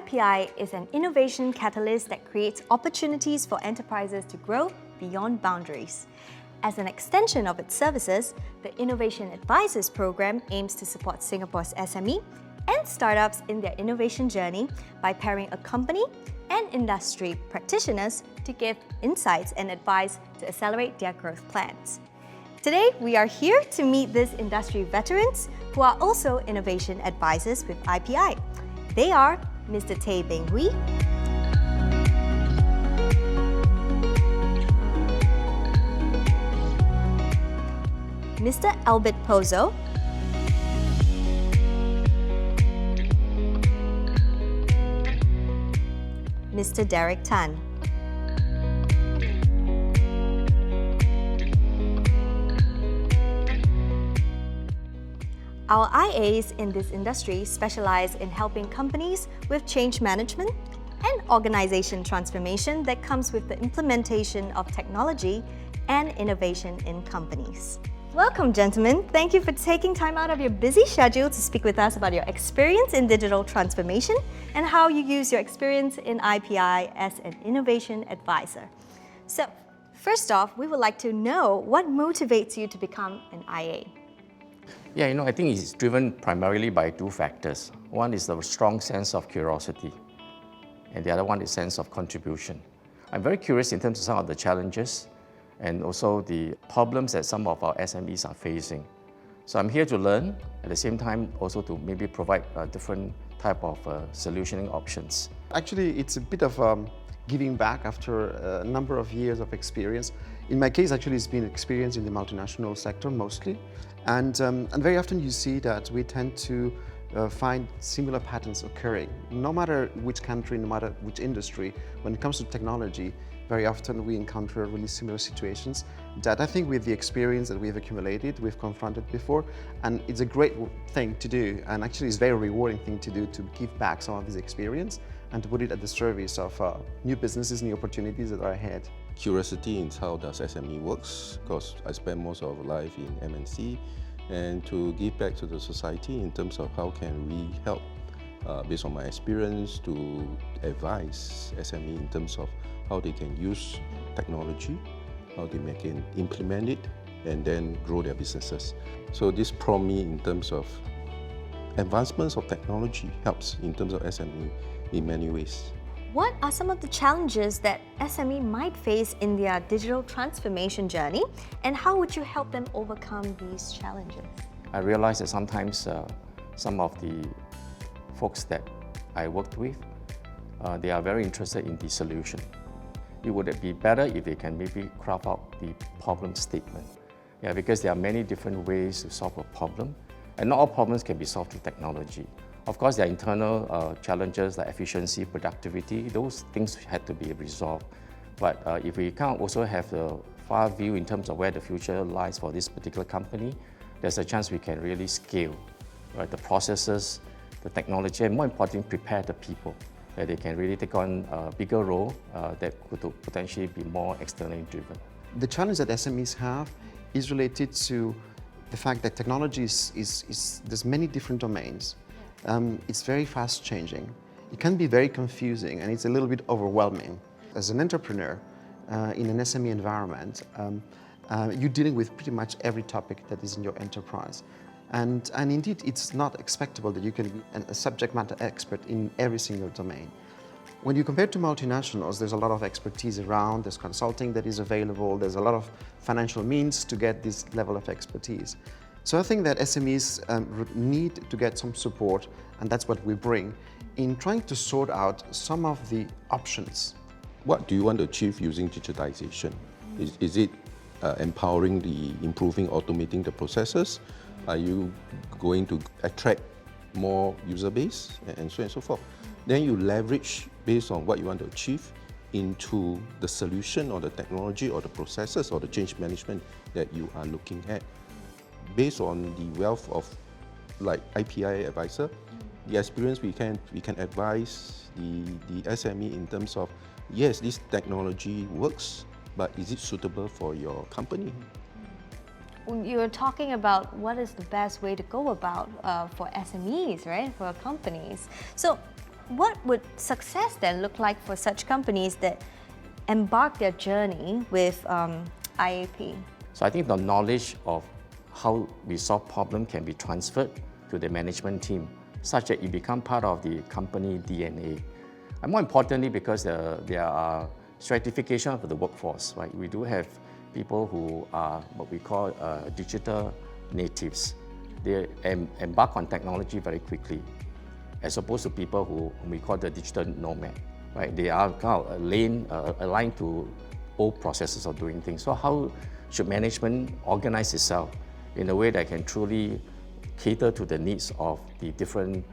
IPI is an innovation catalyst that creates opportunities for enterprises to grow beyond boundaries. As an extension of its services, the Innovation Advisors Program aims to support Singapore's SME and startups in their innovation journey by pairing a company and industry practitioners to give insights and advice to accelerate their growth plans. Today, we are here to meet these industry veterans who are also innovation advisors with IPI. They are Mr. Tay Beng-Hwee, Mr. Albert Pozo, Mr. Derek Tan. Our IAs in this industry specialize in helping companies with change management and organization transformation that comes with the implementation of technology and innovation in companies. Welcome, gentlemen. Thank you for taking time out of your busy schedule to speak with us about your experience in digital transformation and how you use your experience in IPI as an innovation advisor. So, first off, we would like to know what motivates you to become an IA. Yeah, I think it's driven primarily by two factors. One is the strong sense of curiosity, and the other one is sense of contribution. I'm very curious in terms of some of the challenges and also the problems that some of our SMEs are facing. So I'm here to learn, at the same time also to maybe provide different type of solutioning options. Actually, it's a bit of giving back after a number of years of experience. In my case, actually, it's been experience in the multinational sector mostly. And very often you see that we tend to find similar patterns occurring. No matter which country, no matter which industry, when it comes to technology, very often we encounter really similar situations that I think with the experience that we've accumulated, we've confronted before, and it's a great thing to do, and actually it's a very rewarding thing to do, to give back some of this experience and to put it at the service of new businesses, new opportunities that are ahead. Curiosity in how does SME works, because I spend most of life in MNC, and to give back to the society in terms of how can we help, based on my experience, to advise SME in terms of how they can use technology, how they can implement it, and then grow their businesses. So this prompt me in terms of advancements of technology helps in terms of SME in many ways. What are some of the challenges that SME might face in their digital transformation journey, and how would you help them overcome these challenges? I realize that sometimes some of the folks that I worked with, they are very interested in the solution. It would be better if they can maybe craft out the problem statement. Yeah, because there are many different ways to solve a problem, and not all problems can be solved through technology. Of course, there are internal challenges like efficiency, productivity, those things had to be resolved. But if we can't also have a far view in terms of where the future lies for this particular company, there's a chance we can really scale, right, the processes, the technology, and more importantly, prepare the people, that they can really take on a bigger role that could potentially be more externally driven. The challenge that SMEs have is related to the fact that technology there's many different domains. It's very fast changing. It can be very confusing and it's a little bit overwhelming. As an entrepreneur in an SME environment, you're dealing with pretty much every topic that is in your enterprise. And indeed, it's not expectable that you can be a subject matter expert in every single domain. When you compare to multinationals, there's a lot of expertise around, there's consulting that is available, there's a lot of financial means to get this level of expertise. So I think that SMEs need to get some support, and that's what we bring, in trying to sort out some of the options. What do you want to achieve using digitization? Is it empowering improving, automating the processes? Are you going to attract more user base and so on and so forth? Then you leverage based on what you want to achieve into the solution or the technology or the processes or the change management that you are looking at. Based on the wealth of like IPI advisor, the experience we can advise the SME in terms of, yes, this technology works, but is it suitable for your company? You're talking about what is the best way to go about for SMEs, right, for companies. So what would success then look like for such companies that embark their journey with IAP? So I think the knowledge of how we solve problems can be transferred to the management team, such that it become part of the company DNA. And more importantly, because there are stratification of the workforce, right? We do have people who are what we call digital natives. They embark on technology very quickly, as opposed to people who we call the digital nomad, right? They are kind of aligned to old processes of doing things. So how should management organize itself in a way that can truly cater to the needs of the different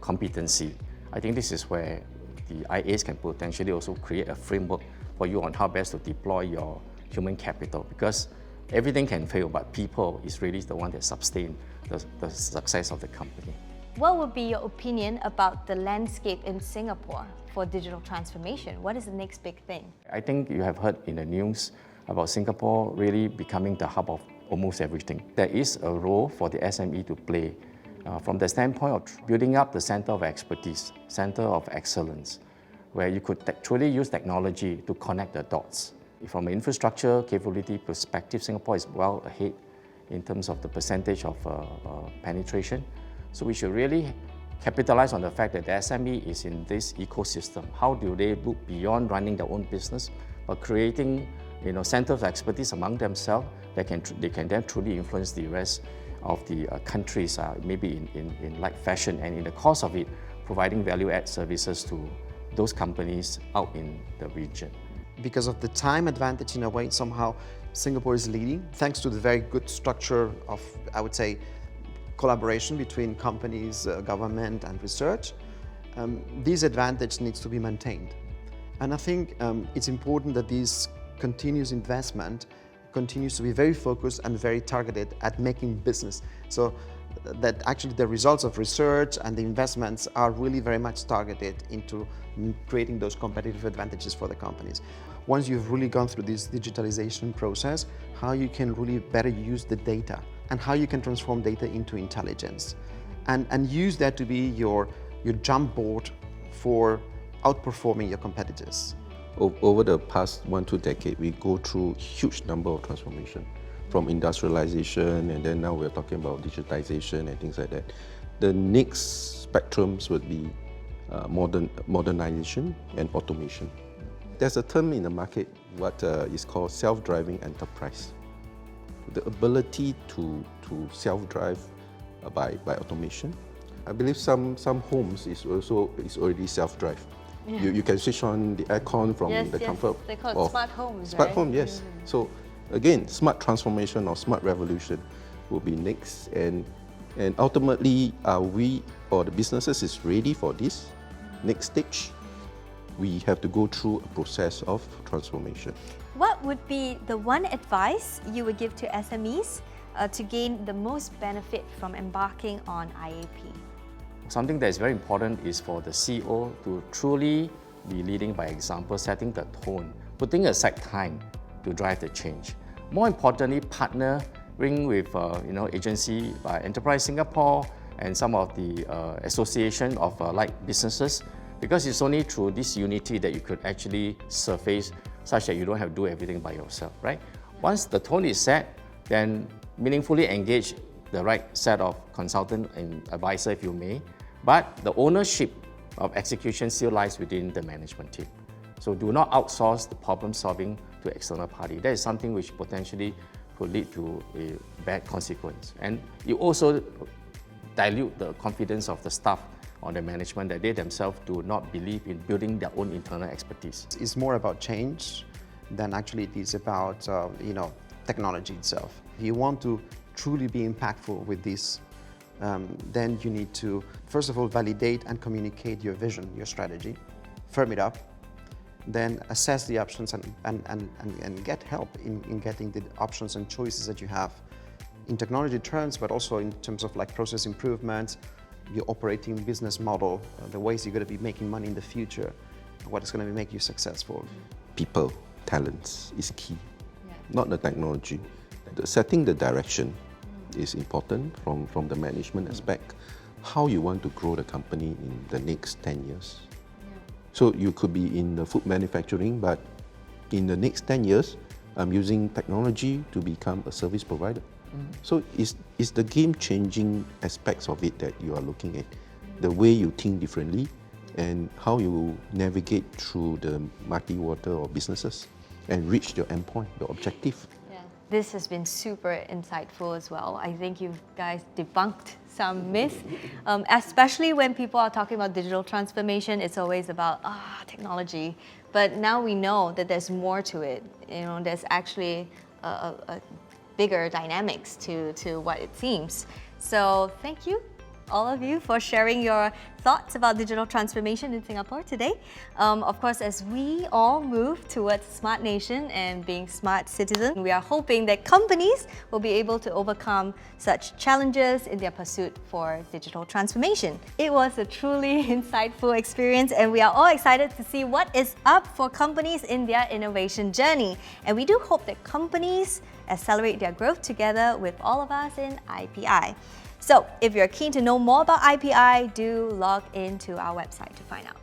competency? I think this is where the IAs can potentially also create a framework for you on how best to deploy your human capital, because everything can fail, but people is really the one that sustain the success of the company. What would be your opinion about the landscape in Singapore for digital transformation? What is the next big thing? I think you have heard in the news about Singapore really becoming the hub of almost everything. There is a role for the SME to play from the standpoint of building up the center of expertise, center of excellence, where you could truly use technology to connect the dots. From an infrastructure capability perspective, Singapore is well ahead in terms of the percentage of penetration. So we should really capitalize on the fact that the SME is in this ecosystem. How do they look beyond running their own business, but creating centers of expertise among themselves that they can then truly influence the rest of the countries, maybe in like fashion, and in the course of it, providing value-add services to those companies out in the region. Because of the time advantage, in a way, somehow Singapore is leading, thanks to the very good structure of, I would say, collaboration between companies, government and research. This advantage needs to be maintained. And I think it's important that this continuous investment continues to be very focused and very targeted at making business. So that actually the results of research and the investments are really very much targeted into creating those competitive advantages for the companies. Once you've really gone through this digitalization process, how you can really better use the data and how you can transform data into intelligence and use that to be your jump board for outperforming your competitors. Over the past 1-2 decades, we go through huge number of transformation, from industrialization, and then now we're talking about digitization and things like that. The next spectrums would be modernization and automation. There's a term in the market what is called self-driving enterprise. The ability to self-drive by automation. I believe some homes is already self-drive. Yeah. You can switch on the aircon from the comfort They call it of smart homes, smart right? home, yes. So again, smart transformation or smart revolution will be next, and ultimately, are we or the businesses is ready for this next stage? We have to go through a process of transformation. What would be the one advice you would give to SMEs to gain the most benefit from embarking on IAP? Something that is very important is for the CEO to truly be leading by example, setting the tone, putting aside time to drive the change. More importantly, partnering with agency by Enterprise Singapore and some of the association of like businesses, because it's only through this unity that you could actually surface such that you don't have to do everything by yourself, right? Once the tone is set, then meaningfully engage the right set of consultant and advisor, if you may, but the ownership of execution still lies within the management team. So do not outsource the problem solving to external party. That is something which potentially could lead to a bad consequence. And you also dilute the confidence of the staff on the management that they themselves do not believe in building their own internal expertise. It's more about change than actually it is about technology itself. If you want to truly be impactful with this, then you need to, first of all, validate and communicate your vision, your strategy, firm it up, then assess the options and get help in getting the options and choices that you have in technology terms, but also in terms of like process improvements, your operating business model, the ways you're going to be making money in the future, what is going to make you successful. People, talents is key, not the technology. Setting the direction is important from the management aspect. how you want to grow the company in the next 10 years. So you could be in the food manufacturing, but in the next 10 years, I'm using technology to become a service provider. So it's the game-changing aspects of it that you are looking at, the way you think differently and how you navigate through the muddy water or businesses and reach your endpoint, your objective. This has been super insightful as well. I think you guys debunked some myths, especially when people are talking about digital transformation. It's always about technology, but now we know that there's more to it. There's actually a bigger dynamics to what it seems. So thank you, all of you, for sharing your thoughts about digital transformation in Singapore today. Of course, as we all move towards smart nation and being smart citizens, we are hoping that companies will be able to overcome such challenges in their pursuit for digital transformation. It was a truly insightful experience, and we are all excited to see what is up for companies in their innovation journey. And we do hope that companies accelerate their growth together with all of us in IPI. So, if you're keen to know more about IPI, do log into our website to find out.